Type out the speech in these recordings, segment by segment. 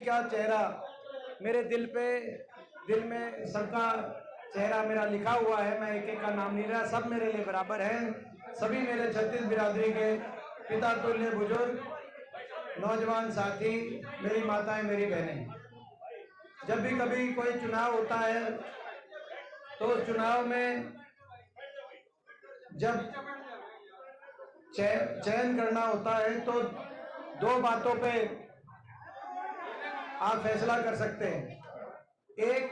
का चेहरा मेरे दिल में सबका चेहरा मेरा लिखा हुआ है। मैं एक एक का नाम नहीं रहा, सब मेरे लिए बराबर हैं। सभी मेरे छत्तीस बिरादरी के पिता तुल्य बुजुर्ग, नौजवान साथी, मेरी माताएं, मेरी बहनें। जब भी कभी कोई चुनाव होता है तो उस चुनाव में जब चयन करना होता है तो दो बातों पे आप फैसला कर सकते हैं। एक,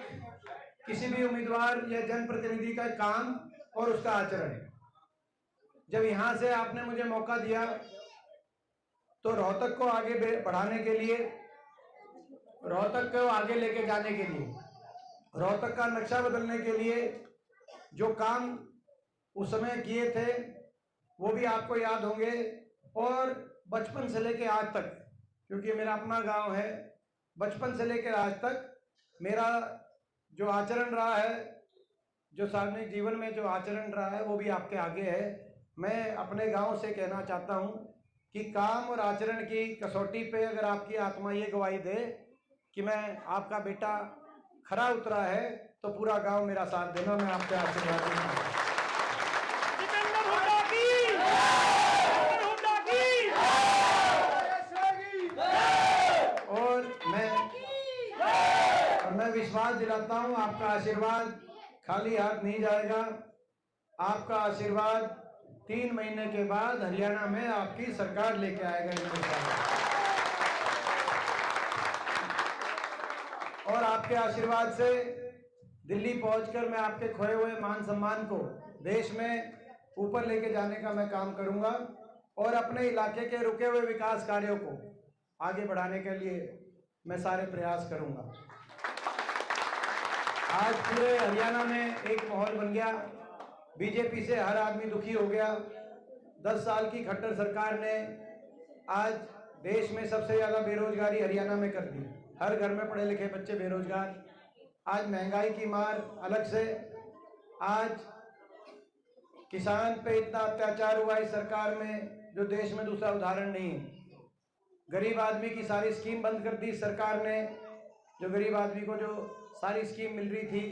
किसी भी उम्मीदवार या जनप्रतिनिधि का काम और उसका आचरण। जब यहां से आपने मुझे मौका दिया तो रोहतक को आगे बढ़ाने के लिए, रोहतक को आगे लेके जाने के लिए, रोहतक का नक्शा बदलने के लिए जो काम उस समय किए थे वो भी आपको याद होंगे। और बचपन से लेकर आज तक, क्योंकि मेरा अपना गांव है, बचपन से लेकर आज तक मेरा जो आचरण रहा है, जो सार्वजनिक जीवन में जो आचरण रहा है, वो भी आपके आगे है। मैं अपने गांव से कहना चाहता हूं कि काम और आचरण की कसौटी पे अगर आपकी आत्मा ये गवाही दे कि मैं आपका बेटा खरा उतरा है, तो पूरा गांव मेरा साथ देना। मैं आपके आशीर्वाद दूंगा। और मैं विश्वास दिलाता हूं, आपका आशीर्वाद खाली हाथ नहीं जाएगा। आपका आशीर्वाद 3 महीने के बाद हरियाणा में आपकी सरकार लेके आएगा। और आपके आशीर्वाद से दिल्ली पहुंचकर मैं आपके खोए हुए मान सम्मान को देश में ऊपर लेके जाने का मैं काम करूंगा और अपने इलाके के रुके हुए विकास कार्यों को आगे बढ़ाने के लिए मैं सारे प्रयास करूंगा। आज पूरे हरियाणा में एक माहौल बन गया। बीजेपी से हर आदमी दुखी हो गया। 10 साल की खट्टर सरकार ने आज देश में सबसे ज्यादा बेरोजगारी हरियाणा में कर दी। हर घर में पढ़े लिखे बच्चे बेरोजगार। आज महंगाई की मार अलग से। आज किसान पे इतना अत्याचार हुआ इस सरकार में जो देश में दूसरा उदाहरण नहीं है। गरीब आदमी की सारी स्कीम बंद कर दी सरकार ने। जो गरीब आदमी को जो सारी स्कीम मिल रही थी,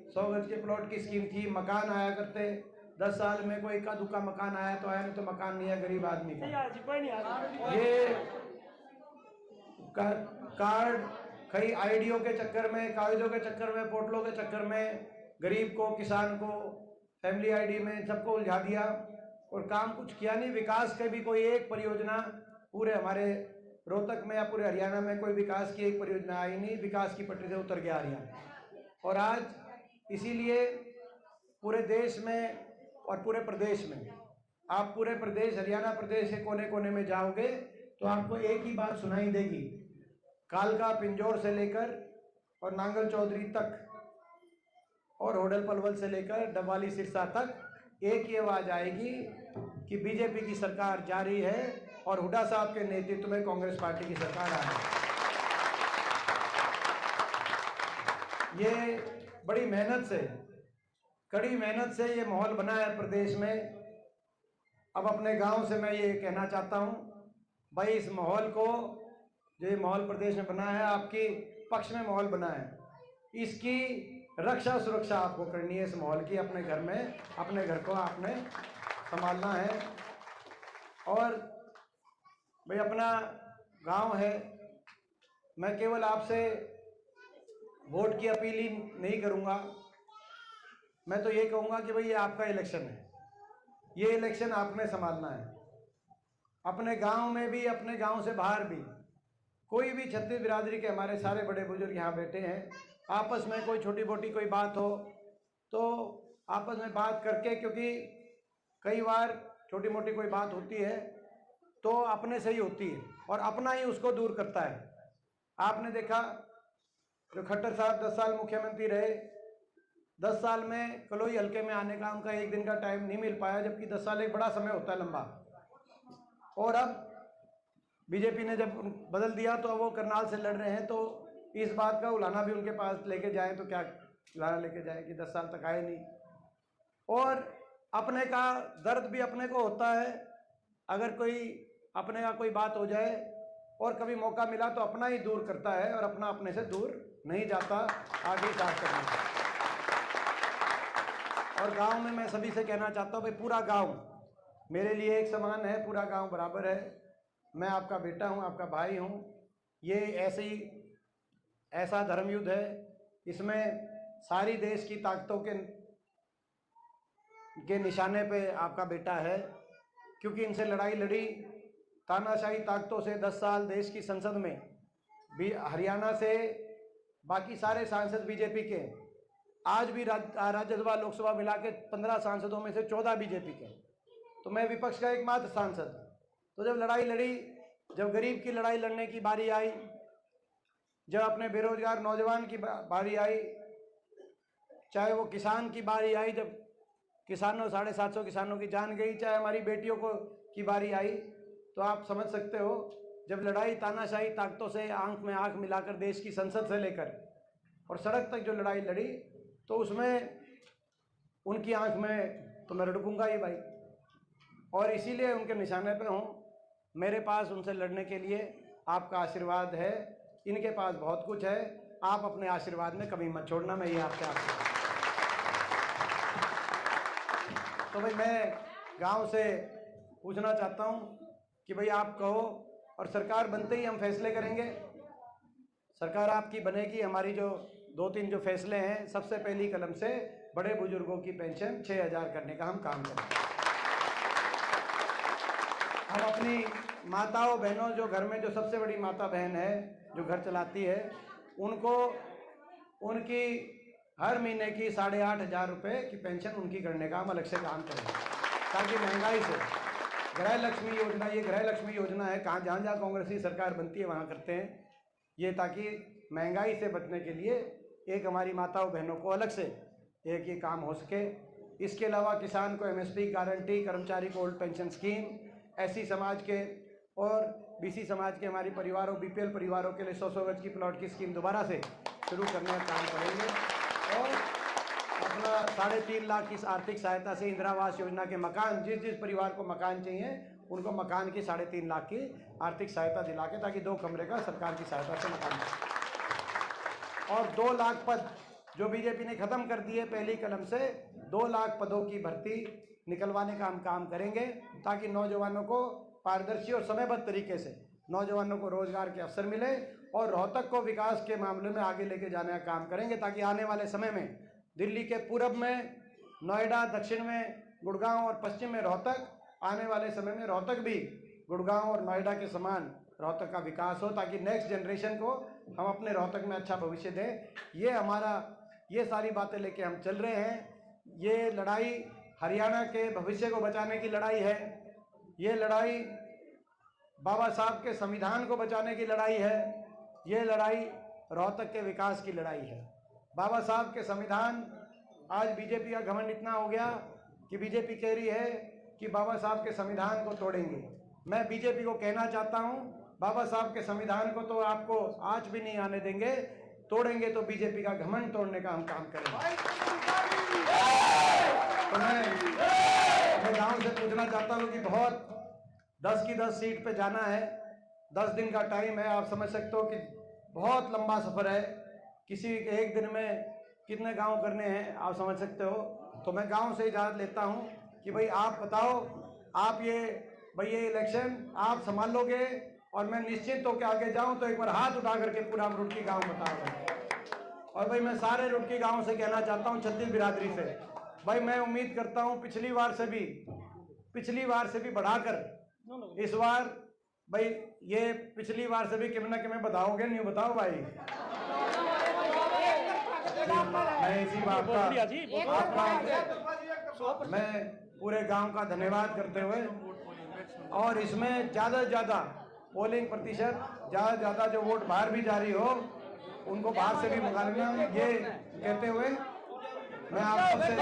100 गज के प्लॉट की स्कीम थी, मकान आया करते। 10 साल में कोई इक्का दुक्का मकान आया तो आया, नहीं तो मकान नहीं है गरीब आदमी का। ये कार्ड कई आईडियो के चक्कर में, कागजों के चक्कर में, पोर्टलों के चक्कर में गरीब को, किसान को, फैमिली आईडी में सबको उलझा दिया और काम कुछ किया नहीं। विकास का भी कोई एक परियोजना पूरे हमारे रोहतक में या पूरे हरियाणा में कोई विकास की एक परियोजना आई नहीं। विकास की पटरी से उतर गया हरियाणा। और आज इसीलिए पूरे देश में और पूरे प्रदेश में, आप पूरे प्रदेश, हरियाणा प्रदेश के कोने कोने में जाओगे तो आपको एक ही बात सुनाई देगी। कालका पिंजौर से लेकर और नांगल चौधरी तक और होडल पलवल से लेकर डबवाली सिरसा तक एक ही आवाज आएगी कि बीजेपी की सरकार जारी है और हुड्डा साहब के नेतृत्व में कांग्रेस पार्टी की सरकार आ रही है। ये बड़ी मेहनत से, कड़ी मेहनत से ये माहौल बना है प्रदेश में। अब अपने गांव से मैं ये कहना चाहता हूं, भाई इस माहौल को, जो ये माहौल प्रदेश में बना है, आपके पक्ष में माहौल बना है, इसकी रक्षा सुरक्षा आपको करनी है। इस माहौल की अपने घर में, अपने घर को आपने संभालना है। और भाई अपना गांव है, मैं केवल आपसे वोट की अपील ही नहीं करूंगा। मैं तो ये कहूंगा कि भाई ये आपका इलेक्शन है, ये इलेक्शन आपने संभालना है। अपने गांव में भी, अपने गांव से बाहर भी, कोई भी छत्तीस बिरादरी के हमारे सारे बड़े बुजुर्ग यहाँ बैठे हैं। आपस में कोई छोटी मोटी कोई बात हो तो आपस में बात करके, क्योंकि कई बार छोटी मोटी कोई बात होती है तो अपने से ही होती है और अपना ही उसको दूर करता है। आपने देखा जो खट्टर साहब 10 साल मुख्यमंत्री रहे, 10 साल में कलोई हल्के में आने का उनका एक दिन का टाइम नहीं मिल पाया, जबकि 10 साल एक बड़ा समय होता है, लंबा। और अब बीजेपी ने जब बदल दिया तो वो करनाल से लड़ रहे हैं, तो इस बात का उलाना भी उनके पास लेके जाए तो क्या उलाना लेके जाए कि 10 साल तक आए नहीं। और अपने का दर्द भी अपने को होता है। अगर कोई अपने का कोई बात हो जाए और कभी मौका मिला तो अपना ही दूर करता है और अपना अपने से दूर नहीं जाता, आगे साथ करना। और गांव में मैं सभी से कहना चाहता हूँ भाई, पूरा गांव मेरे लिए एक समान है, पूरा गांव बराबर है। मैं आपका बेटा हूँ, आपका भाई हूँ। ये ऐसा धर्म युद्ध है, इसमें सारी देश की ताकतों के निशाने पे आपका बेटा है, क्योंकि इनसे लड़ाई लड़ी तानाशाही ताकतों से 10 साल देश की संसद में भी, हरियाणा से बाकी सारे सांसद बीजेपी के, आज भी राज्यसभा लोकसभा मिला के 15 सांसदों में से 14 बीजेपी के, तो मैं विपक्ष का एकमात्र सांसद। तो जब लड़ाई लड़ी, जब गरीब की लड़ाई लड़ने की बारी आई, जब अपने बेरोजगार नौजवान की बारी आई, चाहे वो किसान की बारी आई, जब किसानों 750 किसानों की जान गई, चाहे हमारी बेटियों को की बारी आई, तो आप समझ सकते हो जब लड़ाई तानाशाही ताकतों से आंख में आंख मिलाकर देश की संसद से लेकर और सड़क तक जो लड़ाई लड़ी, तो उसमें उनकी आंख में तो मैं रड़कूंगा ही भाई, और इसीलिए उनके निशाने पे हूँ। मेरे पास उनसे लड़ने के लिए आपका आशीर्वाद है, इनके पास बहुत कुछ है, आप अपने आशीर्वाद में कभी मत छोड़ना। मैं ये आपसे तो भाई मैं गांव से पूछना चाहता हूँ कि भाई आप कहो, और सरकार बनते ही हम फैसले करेंगे। सरकार आपकी बनेगी, हमारी जो 2-3 जो फैसले हैं, सबसे पहली कलम से बड़े बुजुर्गों की पेंशन 6000 करने का हम काम करेंगे। हम अपनी माताओं बहनों, जो घर में जो सबसे बड़ी माता बहन है, जो घर चलाती है, उनको उनकी हर महीने की 8500 रुपये की पेंशन उनकी करने का हम अलग से काम करेंगे, ताकि महंगाई से गृह लक्ष्मी योजना, ये गृह लक्ष्मी योजना है, जहाँ जहाँ कांग्रेस की सरकार बनती है वहाँ करते हैं ये, ताकि महंगाई से बचने के लिए एक हमारी माताओं बहनों को अलग से एक ये काम हो सके। इसके अलावा किसान को MSP गारंटी, कर्मचारी को ओल्ड पेंशन स्कीम, SC समाज के और BC समाज के हमारी परिवारों, BPL परिवारों के लिए 100 गज की प्लॉट की स्कीम दोबारा से शुरू करने का काम करेंगे। और अपना 3.5 लाख की आर्थिक सहायता से इंदिरा आवास योजना के मकान, जिस परिवार को मकान चाहिए उनको मकान की 3.5 लाख की आर्थिक सहायता दिला के, ताकि 2 कमरे का सरकार की सहायता से मकान, और 2 लाख पद जो बीजेपी ने ख़त्म कर दिए पहली कलम से, 2 लाख पदों की भर्ती निकलवाने का हम काम करेंगे, ताकि नौजवानों को पारदर्शी और समयबद्ध तरीके से नौजवानों को रोजगार के अवसर मिले, और रोहतक को विकास के मामले में आगे लेके जाने का काम करेंगे, ताकि आने वाले समय में दिल्ली के पूरब में नोएडा, दक्षिण में गुड़गांव और पश्चिम में रोहतक, आने वाले समय में रोहतक भी गुड़गांव और नोएडा के समान रोहतक का विकास हो, ताकि नेक्स्ट जनरेशन को हम अपने रोहतक में अच्छा भविष्य दें। ये सारी बातें लेके हम चल रहे हैं। ये लड़ाई हरियाणा के भविष्य को बचाने की लड़ाई है, ये लड़ाई बाबा साहब के संविधान को बचाने की लड़ाई है, ये लड़ाई रोहतक के विकास की लड़ाई है। बाबा साहब के संविधान, आज बीजेपी का घमंड इतना हो गया कि बीजेपी कह रही है कि बाबा साहब के संविधान को तोड़ेंगे। मैं बीजेपी को कहना चाहता हूं, बाबा साहब के संविधान को तो आपको आज भी नहीं आने देंगे, तोड़ेंगे तो बीजेपी का घमंड तोड़ने का हम काम करेंगे। तो मैं गांव से पूछना चाहता हूं कि बहुत 10 की 10 सीट पे जाना है, 10 दिन का टाइम है। आप समझ सकते हो कि बहुत लंबा सफर है, किसी एक दिन में कितने गांव करने हैं आप समझ सकते हो। तो मैं गांव से इजाज़त लेता हूं कि भाई आप बताओ, आप ये इलेक्शन आप संभाल लोगे, और मैं निश्चित होकर आगे जाऊं तो एक बार हाथ उठा करके पूरा रुड़की गांव बताओ। और भाई मैं सारे रुड़की गांव से कहना चाहता हूं, छत्तीस बिरादरी से, भाई मैं उम्मीद करता हूं पिछली बार से भी बढ़ाकर इस बार, भाई ये पिछली बार से भी किम ना किमें बताओगे, नहीं बताओ भाई। मैं इसी बात का मैं पूरे गांव का धन्यवाद करते हुए, और इसमें ज़्यादा से ज़्यादा पोलिंग प्रतिशत, ज़्यादा से ज़्यादा जो वोट बाहर भी जारी हो उनको बाहर से भी मंगा लेना, ये कहते हुए मैं आप सबसे